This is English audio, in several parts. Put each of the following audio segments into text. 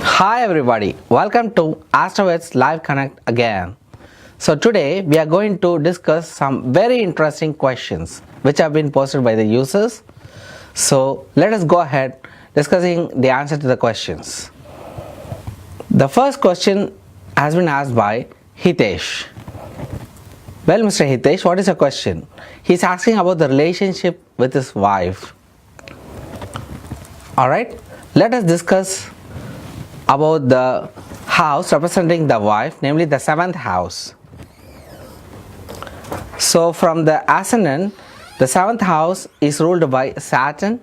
Hi everybody, welcome to AstroVed's Live Connect again. So today we are going to discuss some very interesting questions which have been posted by the users. So let us go ahead discussing the answer to the questions. The first question has been asked by Hitesh. Well, Mr. Hitesh, what is your question? He's asking about the relationship with his wife. Alright, let us discuss about the house representing the wife, namely the 7th house. So from the ascendant, the 7th house is ruled by Saturn.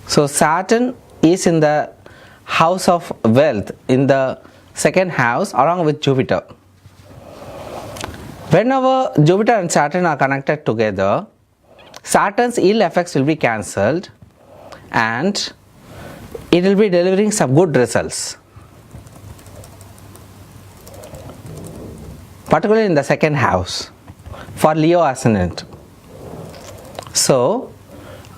So Saturn is in the house of wealth, in the 2nd house, along with Jupiter. Whenever Jupiter and Saturn are connected together, Saturn's ill effects will be cancelled and it will be delivering some good results, particularly in the 2nd house for Leo ascendant. So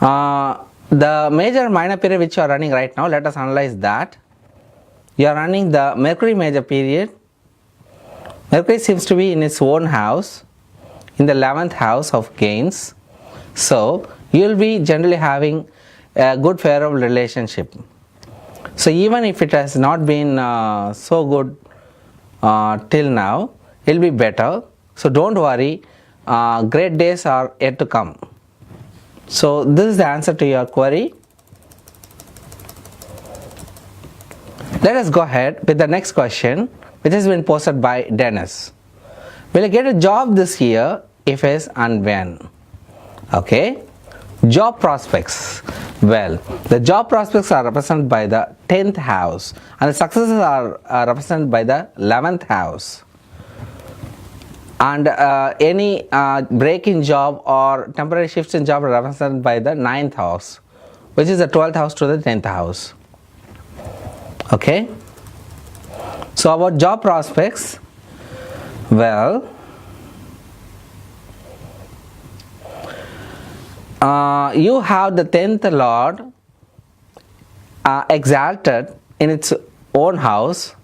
the major minor period which you are running right now, let us analyze that. You are running the Mercury major period. Mercury seems to be in its own house, in the 11th house of gains. So you will be generally having a good favorable relationship. So even if it has not been so good till now, it will be better. So don't worry, great days are yet to come. So this is the answer to your query. Let us go ahead with the next question, which has been posted by Dennis. Will you get a job this year? If yes, and when? Okay. Job prospects. Well, the job prospects are represented by the 10th house and the successes are represented by the 11th house. And any break in job or temporary shifts in job are represented by the 9th house, which is the 12th house to the 10th house. Okay. So about job prospects, well, you have the 10th lord exalted in its own house.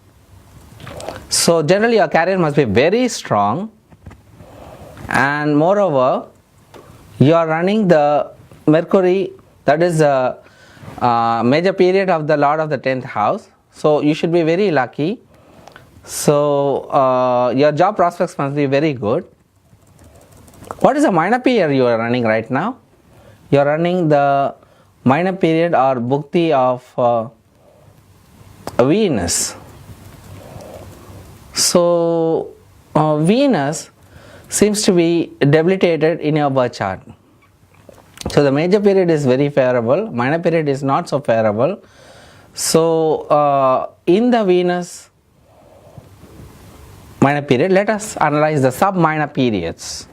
So generally your career must be very strong, and moreover you are running the Mercury, that is the major period of the lord of the 10th house. So you should be very lucky. So your job prospects must be very good. What is the minor period you are running right now? You are running the minor period or bhukti of Venus. So Venus seems to be debilitated in your birth chart. So the major period is very favorable, minor period is not so favorable. So in the Venus minor period, let us analyze the sub-minor periods.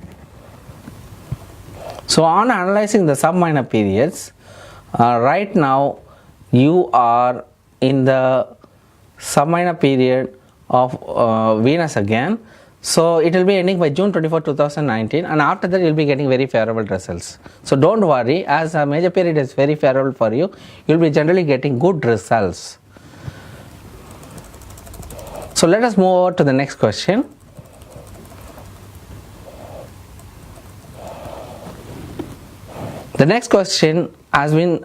So on analyzing the sub-minor periods, right now you are in the sub-minor period of Venus again. So it will be ending by June 24, 2019, and after that you will be getting very favorable results. So don't worry, as a major period is very favorable for you, you will be generally getting good results. So let us move over to the next question. The next question has been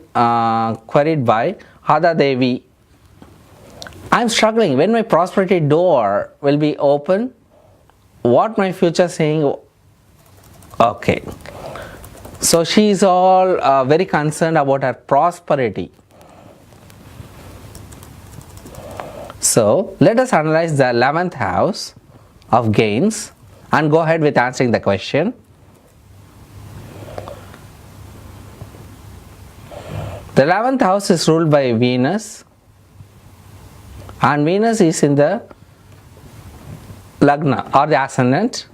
queried by Hada Devi. I am struggling when my prosperity door will be open. What my future saying? Okay. So she is all very concerned about her prosperity. So let us analyze the 11th house of gains and go ahead with answering the question. The 11th house is ruled by Venus, and Venus is in the Lagna or the ascendant.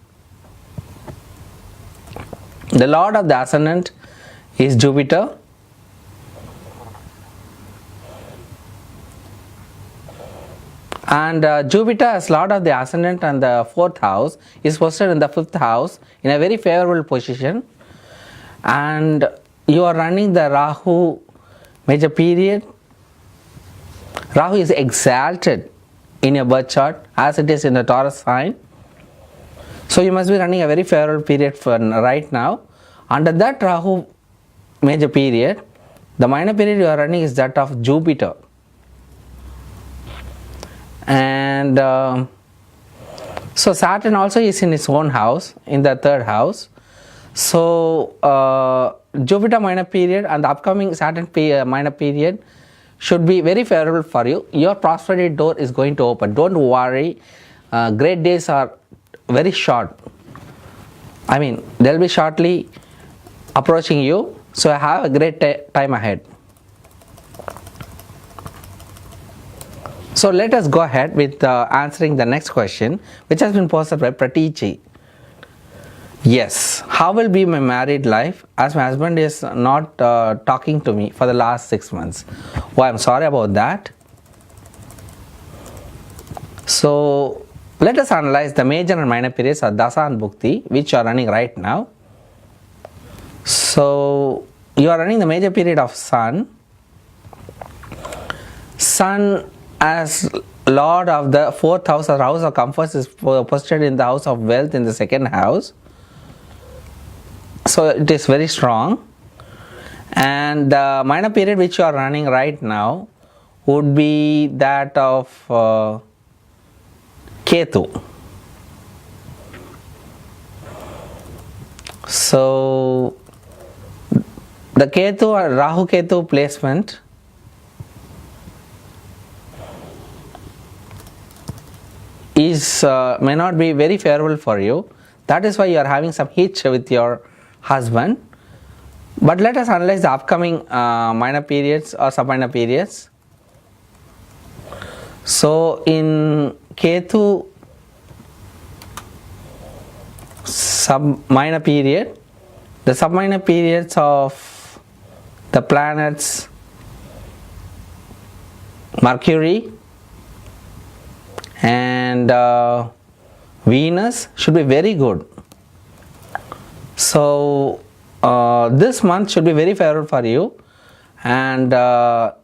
The lord of the ascendant is Jupiter, and Jupiter as lord of the ascendant and the 4th house is posted in the 5th house in a very favorable position, and you are running the Rahu major period. Rahu is exalted in your birth chart as it is in the Taurus sign. So you must be running a very favorable period for right now. Under that Rahu major period, the minor period you are running is that of Jupiter. And so Saturn also is in its own house, in the third house. So Jupiter minor period and the upcoming Saturn minor period should be very favorable for you. Your prosperity door is going to open. Don't worry. Great days are very short. I mean, they'll be shortly approaching you. So have a great time ahead. So let us go ahead with answering the next question, which has been posted by Pratichi. Yes, how will be my married life as my husband is not talking to me for the last 6 months? Oh, I'm sorry about that. So let us analyze the major and minor periods of Dasa and Bhukti, which are running right now. So you are running the major period of Sun. Sun as Lord of the 4th house or house of comfort is positioned in the house of wealth in the 2nd house. So it is very strong. And the minor period which you are running right now would be that of Ketu. So the Ketu or Rahu Ketu placement is may not be very favorable for you. That is why you are having some hitch with your husband. But let us analyze the upcoming minor periods or sub-minor periods. So in Ketu sub-minor period, the sub-minor periods of the planets Mercury and Venus should be very good. So this month should be very favorable for you, and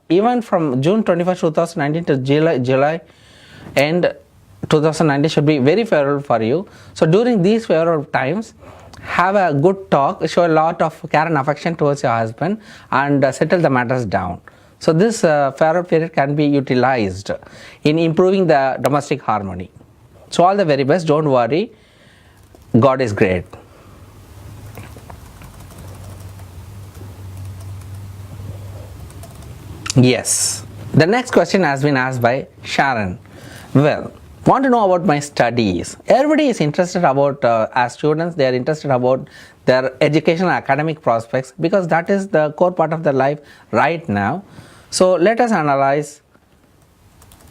even from June 21st 2019 to July end 2019 should be very favorable for you. So during these favorable times, have a good talk, show a lot of care and affection towards your husband, and settle the matters down. So this favorable period can be utilized in improving the domestic harmony. So all the very best. Don't worry, God is great. Yes, the next question has been asked by Sharon. Well, want to know about my studies. Everybody is interested about, as students, they are interested about their educational academic prospects, because that is the core part of their life right now. So let us analyze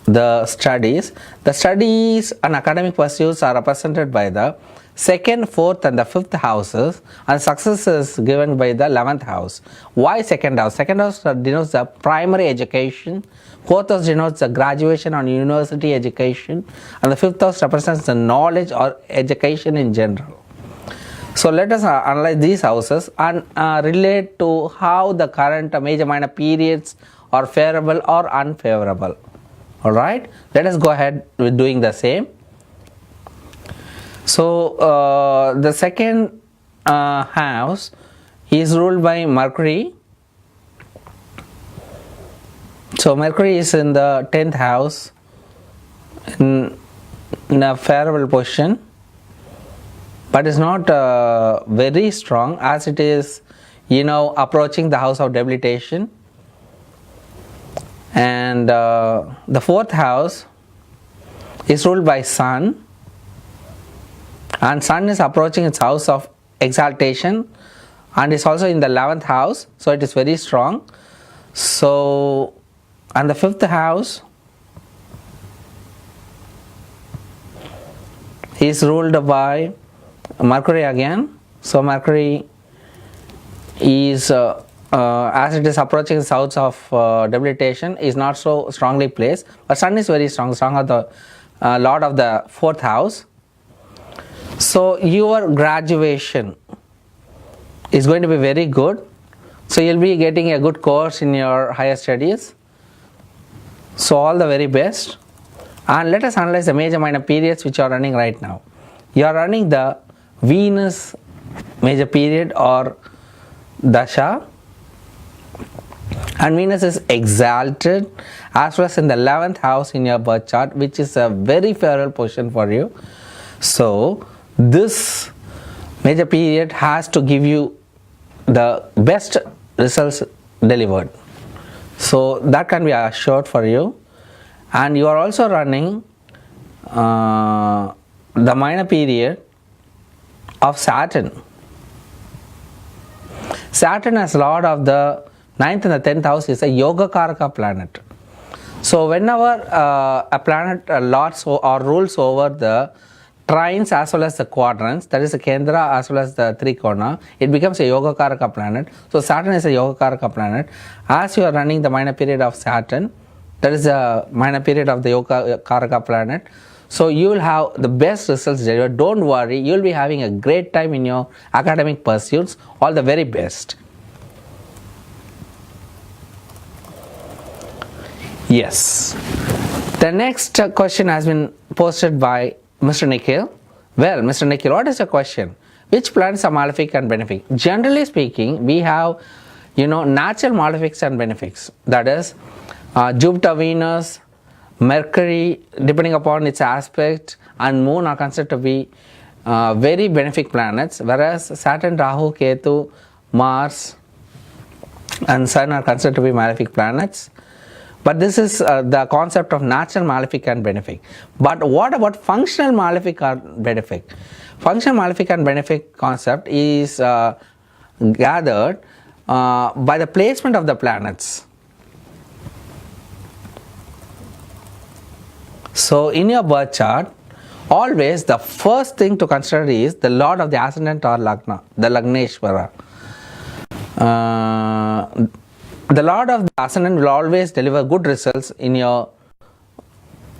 the studies. The studies and academic pursuits are represented by the 2nd, 4th and the 5th houses, and success is given by the 11th house. Why 2nd house? 2nd house denotes the primary education, 4th house denotes the graduation and university education, and the 5th house represents the knowledge or education in general. So let us analyze these houses and relate to how the current major minor periods are favorable or unfavorable. Alright, let us go ahead with doing the same. So the 2nd house is ruled by Mercury. So Mercury is in the 10th house in a favorable position, but is not very strong, as it is, approaching the house of debilitation. And the 4th house is ruled by Sun, and Sun is approaching its house of exaltation and is also in the 11th house, so it is very strong. So, and the 5th house is ruled by Mercury again. So Mercury is as it is approaching the house of debilitation, is not so strongly placed, but Sun is very strong of the Lord of the 4th house. So your graduation is going to be very good. So you'll be getting a good course in your higher studies. So all the very best, and let us analyze the major minor periods which are running right now. You are running the Venus major period or Dasha, and Venus is exalted as well as in the 11th house in your birth chart, which is a very favorable position for you. So this major period has to give you the best results delivered. So that can be assured for you. And you are also running the minor period of Saturn. Saturn as lord of the 9th and the 10th house is a Yoga Karaka planet. So whenever a planet lords or rules over the trines as well as the quadrants, that is the Kendra as well as the Trikona, it becomes a Yoga Karaka planet. So Saturn is a Yoga Karaka planet. As you are running the minor period of Saturn, that is the minor period of the Yoga Karaka planet, so you will have the best results delivered. Don't worry, you will be having a great time in your academic pursuits. All the very best. Yes. The next question has been posted by Mr. Nikhil. Well, Mr. Nikhil, what is your question? Which planets are malefic and benefic? Generally speaking, we have, natural malefics and benefics. That is, Jupiter, Venus, Mercury, depending upon its aspect, and Moon are considered to be very benefic planets, whereas Saturn, Rahu, Ketu, Mars, and Sun are considered to be malefic planets. But this is the concept of natural malefic and benefic. But what about functional malefic or benefic? Functional malefic and benefic concept is gathered by the placement of the planets. So in your birth chart, always the first thing to consider is the lord of the ascendant or Lagna, the Lagneshwara. The lord of the ascendant will always deliver good results in your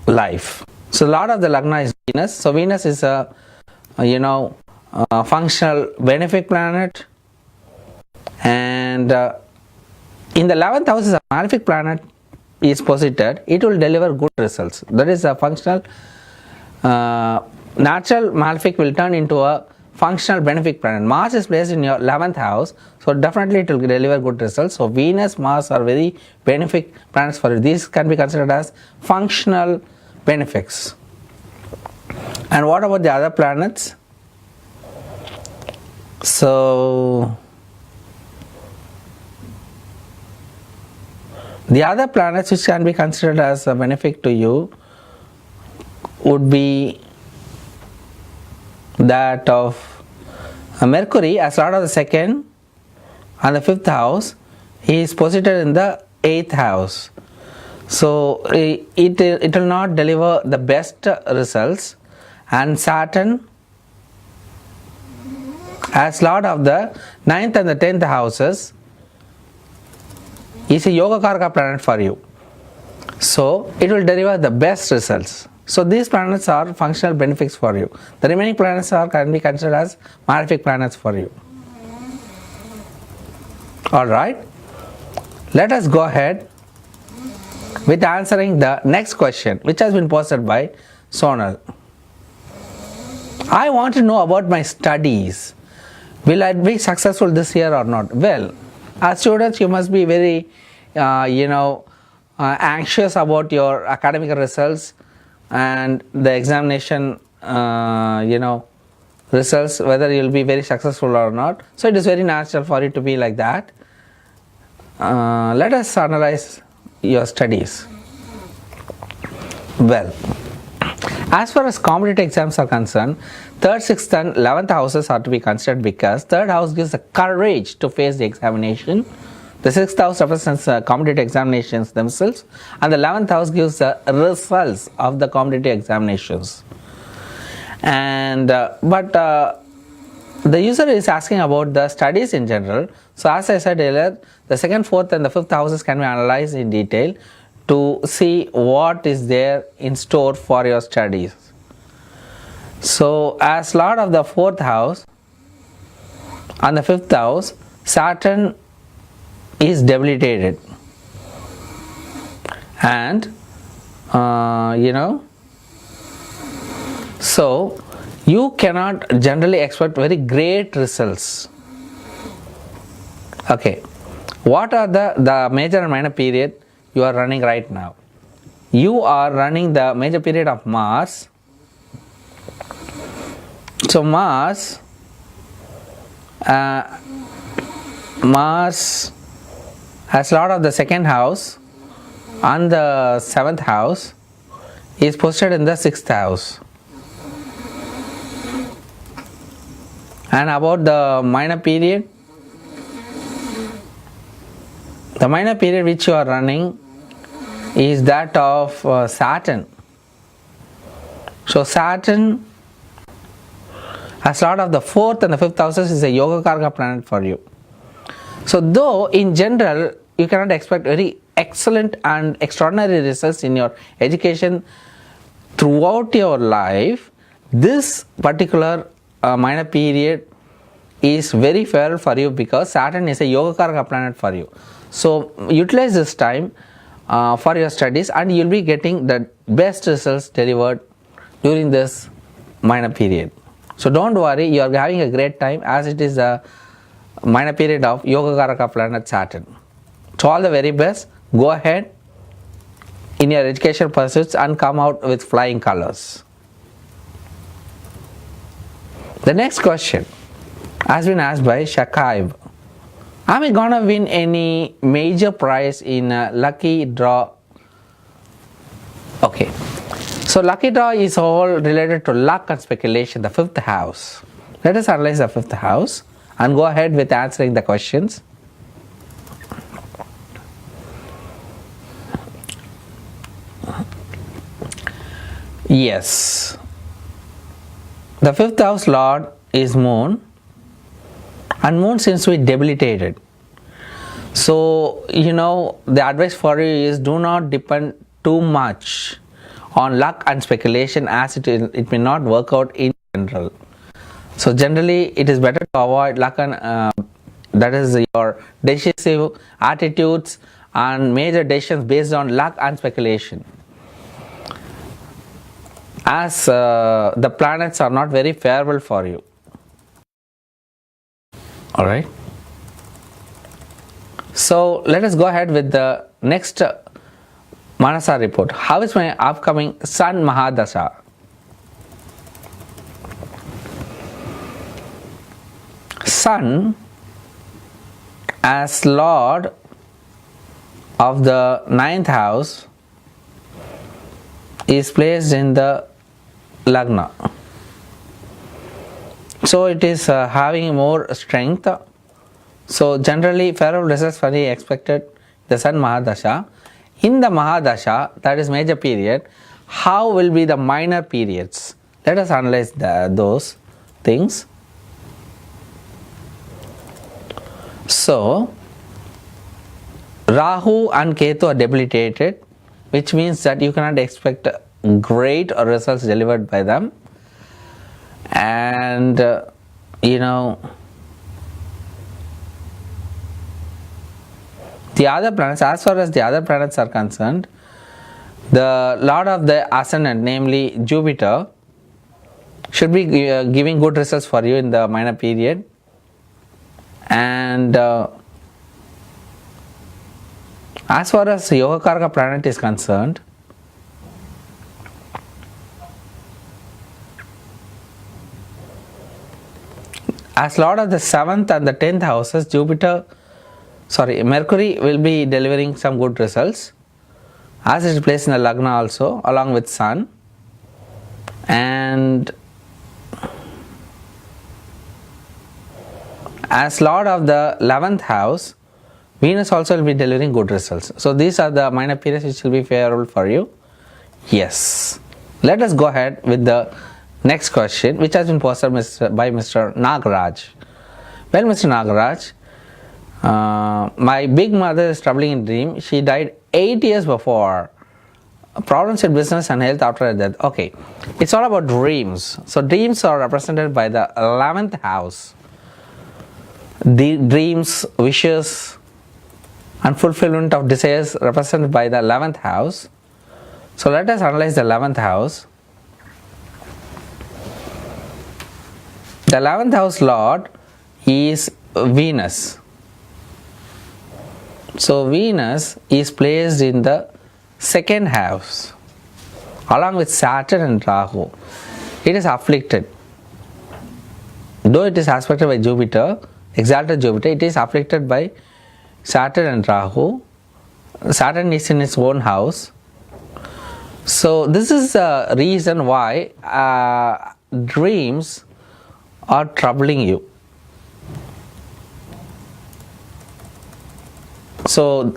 life. So the lord of the Lagna is Venus. So Venus is a functional benefic planet, and in the 11th house is a malefic planet is posited, it will deliver good results. That is a functional natural malefic will turn into a functional benefic planet. Mars is placed in your 11th house, so definitely it will deliver good results. So Venus, Mars are very benefic planets for you. These can be considered as functional benefics. And what about the other planets? So the other planets which can be considered as a benefic to you would be that of Mercury as lord of the 2nd and the 5th house. He is posited in the 8th house. So it will not deliver the best results. And Saturn as lord of the 9th and the 10th houses is a Yoga Karaka planet for you. So it will deliver the best results. So these planets are functional benefics for you. The remaining planets can be considered as malefic planets for you. Alright, let us go ahead with answering the next question, which has been posted by Sonal. I want to know about my studies. Will I be successful this year or not? Well, as students, you must be very anxious about your academic results and the examination results, whether you will be very successful or not. So it is very natural for you to be like that. Let us analyze your studies. Well, as far as competitive exams are concerned, 3rd, 6th and 11th houses are to be considered because 3rd house gives the courage to face the examination. The 6th house represents competitive examinations themselves, and the 11th house gives the results of the competitive examinations. And the user is asking about the studies in general. So as I said earlier, the 2nd, 4th and the 5th houses can be analyzed in detail to see what is there in store for your studies. So as lord of the 4th house and the 5th house, Saturn is debilitated, and So you cannot generally expect very great results. Okay, what are the major and minor period you are running right now? You are running the major period of Mars. So Mars has Lord of the second house and the 7th house is posted in the 6th house. And about the minor period, the minor period which you are running is that of Saturn. So Saturn as Lord of the 4th and the 5th houses is a Yoga Karaka planet for you. So though in general you cannot expect very excellent and extraordinary results in your education throughout your life, this particular minor period is very favorable for you because Saturn is a Yoga Karaka planet for you. So utilize this time for your studies and you will be getting the best results delivered during this minor period. So don't worry, you are having a great time as it is a minor period of Yoga Karaka planet Saturn. So all the very best. Go ahead in your educational pursuits and come out with flying colors. The next question has been asked by Shakaib. Am I gonna win any major prize in a lucky draw? Okay, so lucky draw is all related to luck and speculation, the 5th house. Let us analyze the 5th house and go ahead with answering the questions. Yes, the 5th house lord is Moon, and Moon seems to be debilitated. So the advice for you is do not depend too much on luck and speculation as it may not work out in general. So generally it is better to avoid luck and that is your decisive attitudes and major decisions based on luck and speculation, as the planets are not very favorable for you. Alright, so let us go ahead with the next Manasa report. How is my upcoming Sun Mahadasha? Sun as Lord of the 9th house is placed in the Lagna. So it is having more strength. So generally favorable results for the expected the Sun Mahadasha. In the Mahadasha, that is major period, how will be the minor periods? Let us analyze those things. So Rahu and Ketu are debilitated, which means that you cannot expect great results delivered by them. And the other planets, as far as the other planets are concerned, the Lord of the Ascendant, namely Jupiter, should be giving good results for you in the minor period. And as far as Yoga Karaka planet is concerned, as Lord of the 7th and the 10th houses, Mercury will be delivering some good results as it is placed in the Lagna also along with Sun. And as Lord of the 11th house, Venus also will be delivering good results. So these are the minor periods which will be favorable for you. Yes. Let us go ahead with the next question, which has been posted by Mr. Nagaraj. Well, Mr. Nagaraj, my big mother is troubling in dream. She died 8 years before. Problems in business and health after her death. Okay, it's all about dreams. So dreams are represented by the 11th house. The dreams, wishes and fulfillment of desires represented by the 11th house. So let us analyze the 11th house. The 11th house lord is Venus. So Venus is placed in the second house along with Saturn and Rahu. It is afflicted. Though it is aspected by Jupiter, exalted Jupiter, it is afflicted by Saturn and Rahu. Saturn is in its own house. So this is the reason why dreams are troubling you. So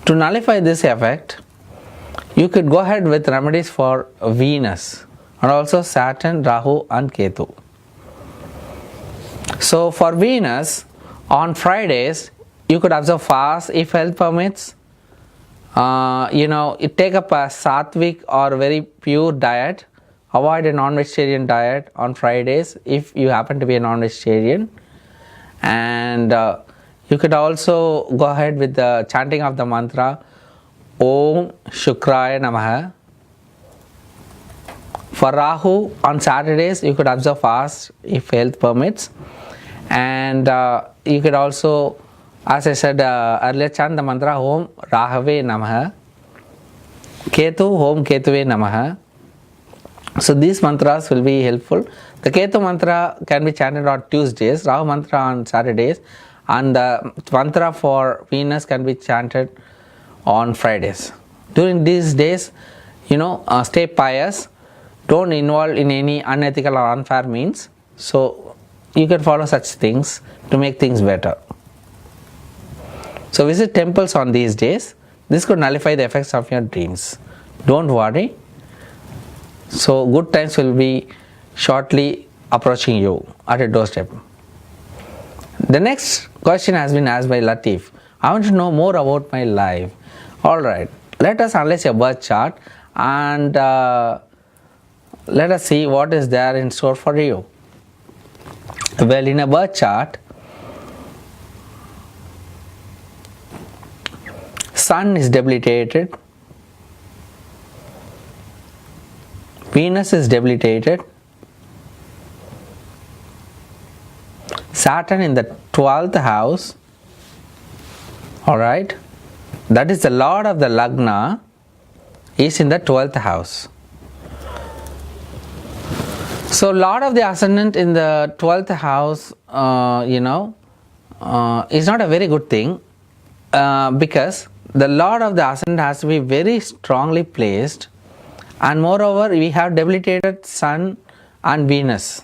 to nullify this effect, you could go ahead with remedies for Venus and also Saturn, Rahu and Ketu. So for Venus, on Fridays, you could observe fast if health permits. You take up a sattvic or very pure diet. Avoid a non-vegetarian diet on Fridays if you happen to be a non-vegetarian. And you could also go ahead with the chanting of the mantra Om Shukraya Namaha. For Rahu, on Saturdays, you could observe fast if health permits. And you could also, as I said earlier, chant the mantra Om Rahave Namaha. Ketu Om Ketuve Namaha. So these mantras will be helpful. The Ketu mantra can be chanted on Tuesdays, Rahu mantra on Saturdays, and the mantra for Venus can be chanted on Fridays. During these days, stay pious. Don't involve in any unethical or unfair means. So you can follow such things to make things better. So visit temples on these days. This could nullify the effects of your dreams. Don't worry. So good times will be shortly approaching you at a doorstep. The next question has been asked by Latif. I want to know more about my life. Alright, let us analyze your birth chart and let us see what is there in store for you. Well, in a birth chart, Sun is debilitated, Venus is debilitated, Saturn in the 12th house, alright, that is the Lord of the Lagna, is in the 12th house. So Lord of the Ascendant in the 12th house, is not a very good thing because the Lord of the Ascendant has to be very strongly placed, and moreover we have debilitated Sun and Venus.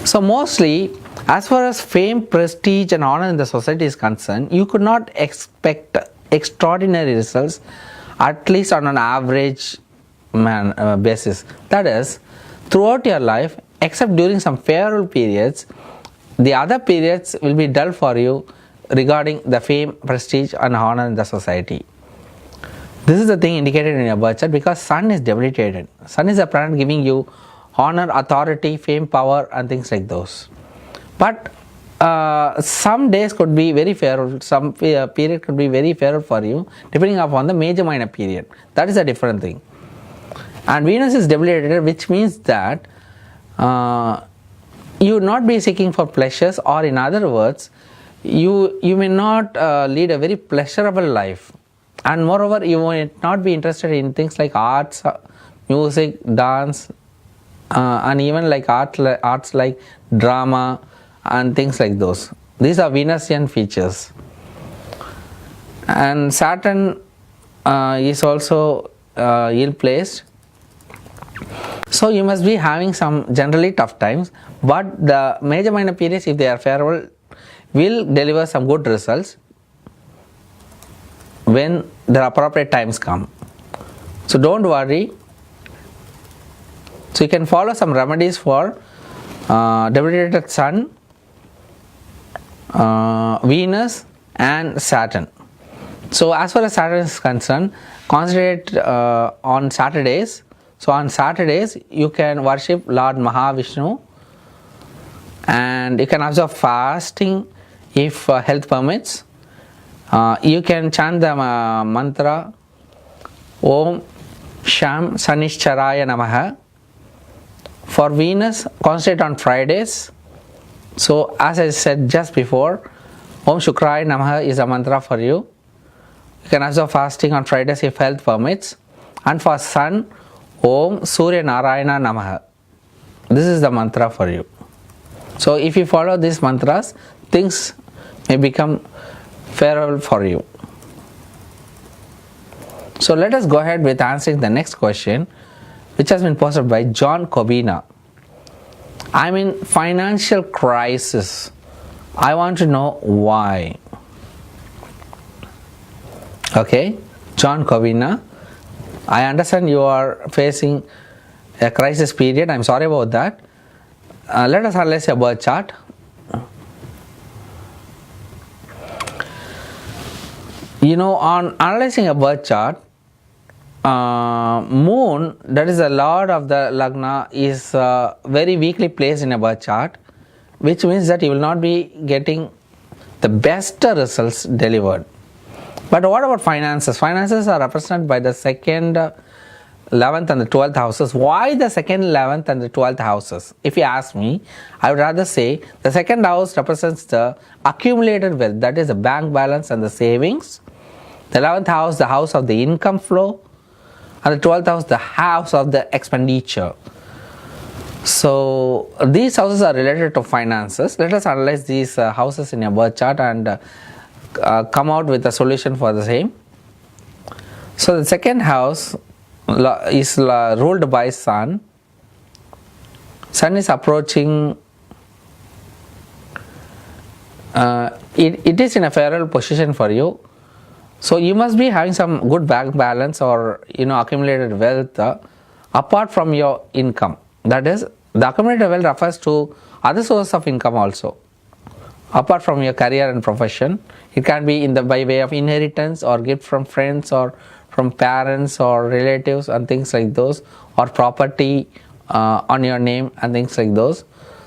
So mostly, as far as fame, prestige and honor in the society is concerned, you could not expect extraordinary results, at least on an average basis. That is, throughout your life, except during some favorable periods, the other periods will be dull for you regarding the fame, prestige and honor in the society. This is the thing indicated in your birth chart because Sun is debilitated. Sun is a planet giving you honor, authority, fame, power and things like those. But some days could be very favorable, some period could be very favorable for you depending upon the major minor period. That is a different thing. And Venus is debilitated, which means that you will not be seeking for pleasures, or in other words, you may not lead a very pleasurable life. And moreover, you will not be interested in things like arts, music, dance, and even like arts like drama and things like those. These are Venusian features. And Saturn is also ill placed. So you must be having some generally tough times, but the major minor periods, if they are favorable, will deliver some good results when the appropriate times come. So don't worry. So you can follow some remedies for debilitated Sun, Venus and Saturn. So as far as Saturn is concerned, concentrate on Saturdays. So on Saturdays you can worship Lord Mahavishnu, and you can observe fasting if health permits. You can chant the mantra Om Sham Sanishcharaya Namaha. For Venus, concentrate on Fridays. So as I said just before, Om Shukraya Namaha is a mantra for you. You can observe fasting on Fridays if health permits. And for Sun, Om Surya Narayana Namaha. This is the mantra for you. So if you follow these mantras, things may become favorable for you. So let us go ahead with answering the next question, which has been posted by John Cobina. I'm in financial crisis. I want to know why. Okay, John Cobina, I understand you are facing a crisis period. I'm sorry about that. Let us analyze your birth chart. You know, on analyzing a birth chart, moon, that is the lord of the lagna, is very weakly placed in a birth chart, which means that you will not be getting the best results delivered. But what about finances? Finances are represented by the 2nd, 11th and the 12th houses. Why the 2nd, 11th and the 12th houses? If you ask me, I would rather say the 2nd house represents the accumulated wealth, that is the bank balance and the savings. The 11th house, the house of the income flow. And the 12th house, the house of the expenditure. So these houses are related to finances. Let us analyze these houses in your birth chart and come out with a solution for the same. So the 2nd house is ruled by Sun. Sun is approaching, it is in a favorable position for you. So you must be having some good bank balance or accumulated wealth apart from your income. That is, the accumulated wealth refers to other sources of income also. Apart from your career and profession, it can be by way of inheritance or gift from friends or from parents or relatives and things like those, or property on your name and things like those.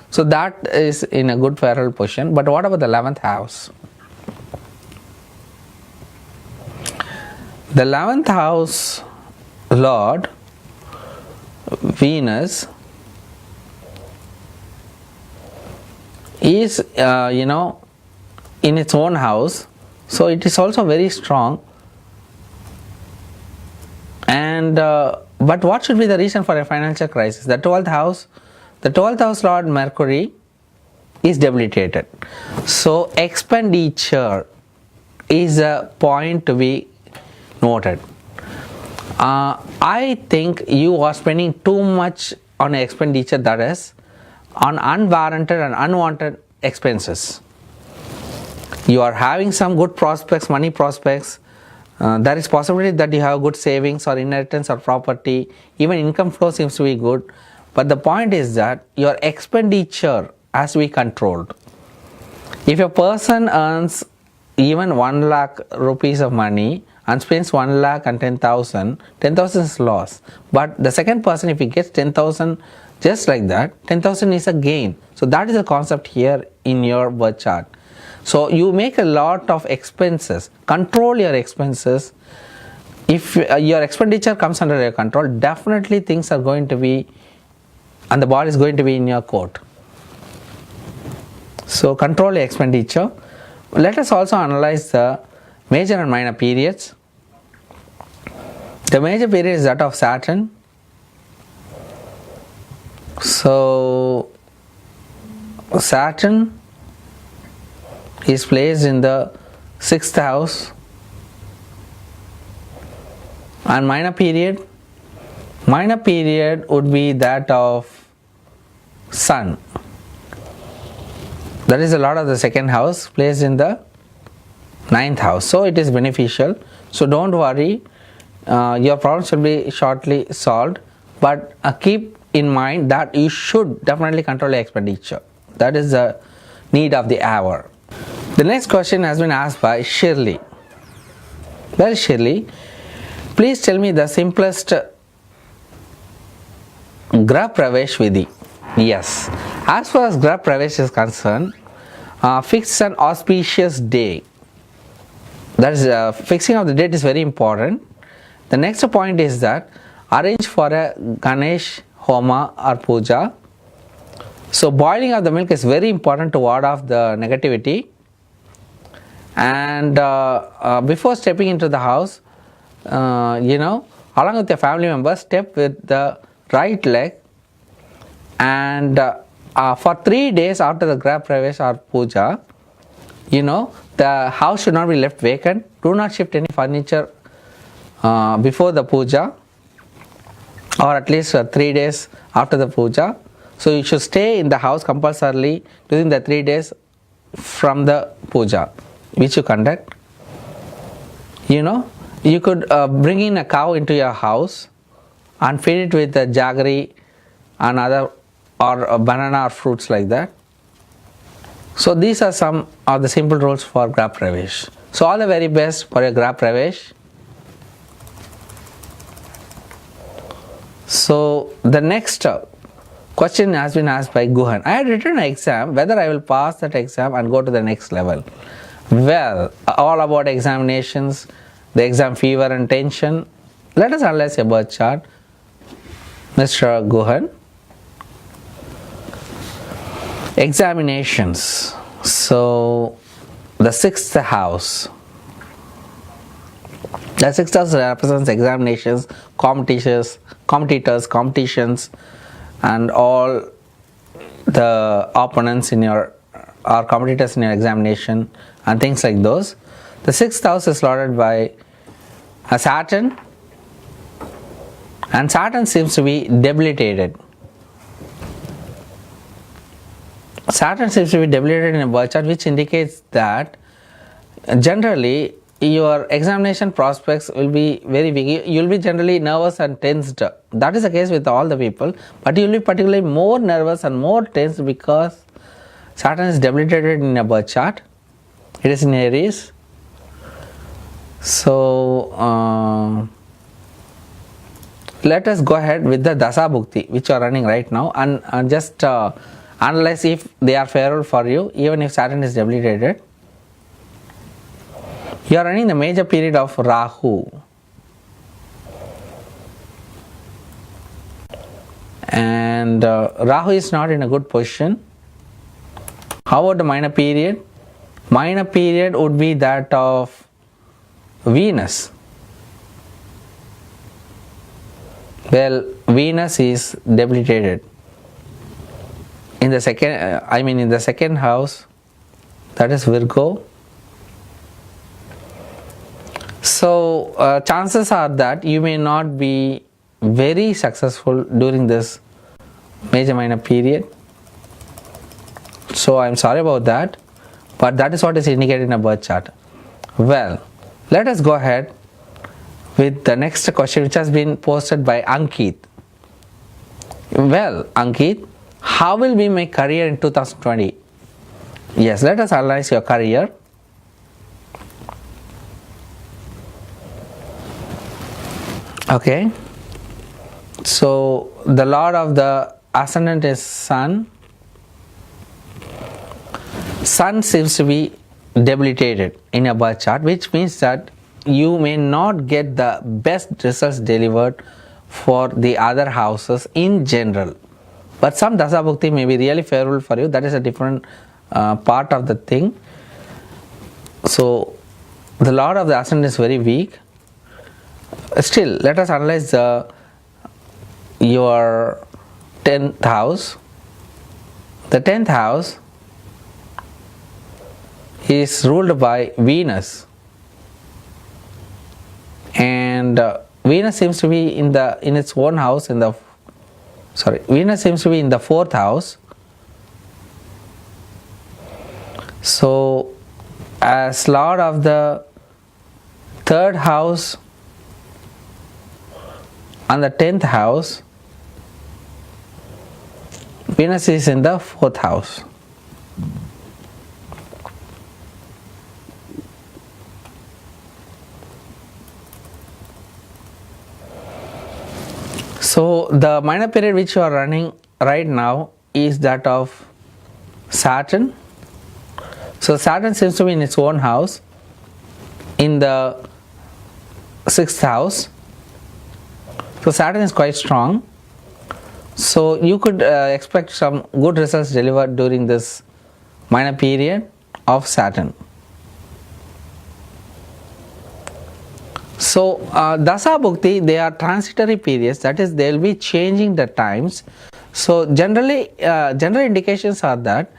So that is in a good favorable position. But what about the 11th house? The 11th house lord, Venus, is in its own house, so it is also very strong. And but what should be the reason for a financial crisis? The 12th house lord Mercury is debilitated, so expenditure is a point to be noted. I think you are spending too much on expenditure, that is on unwarranted and unwanted expenses. You are having some good prospects, money prospects. There is possibility that you have good savings or inheritance or property. Even income flow seems to be good. But the point is that your expenditure has to be controlled. If a person earns even 1 lakh rupees of money and spends 1 lakh and 10,000, 10,000 is loss. But the second person, if he gets 10,000 just like that, 10,000 is a gain. So that is the concept here in your birth chart. So you make a lot of expenses. Control your expenses. If your expenditure comes under your control, definitely things are going to be, and the ball is going to be in your court. So control your expenditure. Let us also analyze the major and minor periods. The major period is that of Saturn. So Saturn is placed in the 6th house. And minor period would be that of Sun. That is the lord of the 2nd house, placed in the 9th house. So it is beneficial. So don't worry, your problems will be shortly solved. But keep in mind that you should definitely control your expenditure. That is the need of the hour. The next question has been asked by Shirley. Well, Shirley, please tell me the simplest Grah Pravesh Vidhi. Yes, as far as Grah Pravesh is concerned, fix an auspicious day. That is, fixing of the date is very important. The next point is that arrange for a Ganesh Homa or Puja. So boiling of the milk is very important to ward off the negativity. And before stepping into the house, along with your family members, step with the right leg, and for 3 days after the Grah Pravesh or Puja, the house should not be left vacant. Do not shift any furniture before the puja, or at least 3 days after the puja. So you should stay in the house compulsorily during the 3 days from the puja which you conduct. You could bring in a cow into your house and feed it with jaggery and other or banana or fruits like that. So these are some of the simple rules for Grah Pravesh. So all the very best for your Grah Pravesh. So the next question has been asked by Guhan. I had written an exam, whether I will pass that exam and go to the next level. Well, all about examinations, the exam fever and tension. Let us analyze your birth chart, Mr. Guhan. Examinations. So the 6th house. The 6th house represents examinations, competitions, and all the opponents in your or competitors in your examination and things like those. The 6th house is lorded by a Saturn, and Saturn seems to be debilitated. Saturn seems to be debilitated in a birth chart, which indicates that generally your examination prospects will be very weak. You will be generally nervous and tensed. That is the case with all the people, but you will be particularly more nervous and more tensed because Saturn is debilitated in a birth chart. It is in Aries. So let us go ahead with the Dasa Bhukti which are running right now, and just analyze if they are favorable for you, even if Saturn is debilitated. You are running the major period of Rahu, and Rahu is not in a good position. How about the minor period? Minor period would be that of Venus. Well, Venus is debilitated in the second house, that is Virgo. So chances are that you may not be very successful during this major minor period. So I am sorry about that, but that is what is indicated in a birth chart. Well, let us go ahead with the next question, which has been posted by Ankit. Well, Ankit, how will we make career in 2020? Yes, let us analyze your career. Okay, so the lord of the ascendant is Sun. Sun seems to be debilitated in a birth chart, which means that you may not get the best results delivered for the other houses in general. But some Dasa Bhukti may be really favorable for you. That is a different part of the thing. So the lord of the ascendant is very weak. Still, let us analyze your 10th house. The 10th house is ruled by Venus, and Venus seems to be in its own house Venus seems to be in the 4th house. So as lord of the 3rd house and the 10th house, Venus is in the 4th house. So the minor period which you are running right now is that of Saturn. So Saturn seems to be in its own house, in the 6th house, So Saturn is quite strong. So you could expect some good results delivered during this minor period of Saturn. So Dasa Bhukti, they are transitory periods, that is they will be changing the times. So generally general indications are that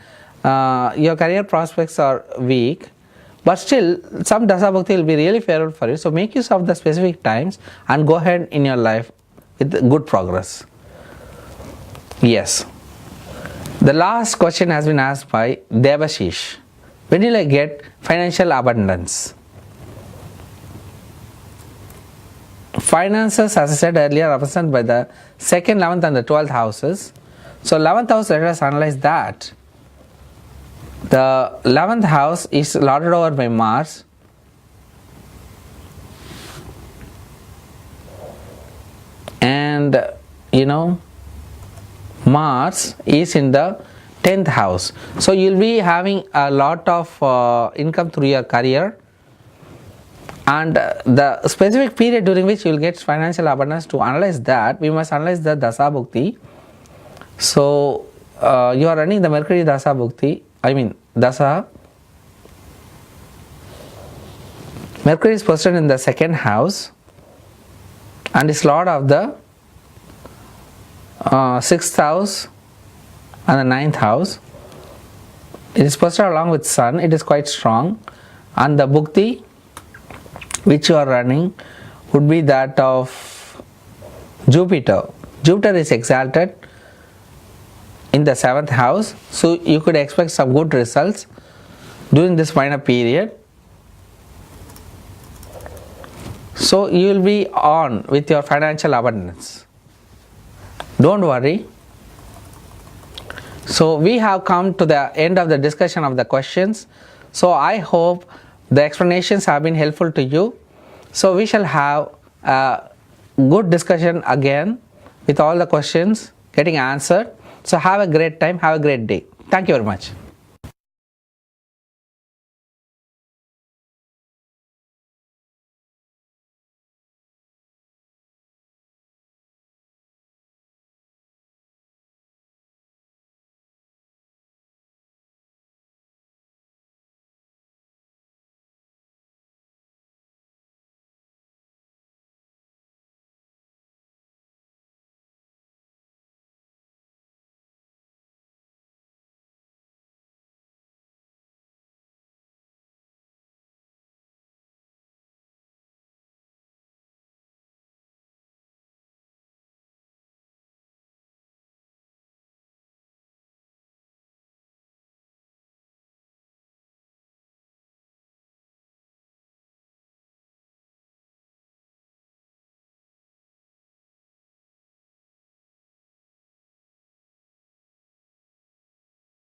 your career prospects are weak, but still some Dasa Bhukti will be really favorable for you. So make use of the specific times and go ahead in your life with good progress. Yes. The last question has been asked by Devashish. When will I get financial abundance? Finances, as I said earlier, are represented by the 2nd, 11th and the 12th houses. So 11th house, let us analyze that. The 11th house is lorded over by Mars. And Mars is in the 10th house. So you will be having a lot of income through your career. And the specific period during which you will get financial abundance, to analyze that, we must analyze the Dasa Bhukti. So you are running the Mercury Dasa Bhukti, Dasa. Mercury is positioned in the 2nd house and is lord of the 6th house and the 9th house. It is positioned along with Sun, it is quite strong, and the Bhukti which you are running would be that of Jupiter. Jupiter is exalted in the 7th house, so you could expect some good results during this minor period. So you will be on with your financial abundance. Don't worry. So we have come to the end of the discussion of the questions. So I hope the explanations have been helpful to you. So we shall have a good discussion again with all the questions getting answered. So have a great time, have a great day. Thank you very much.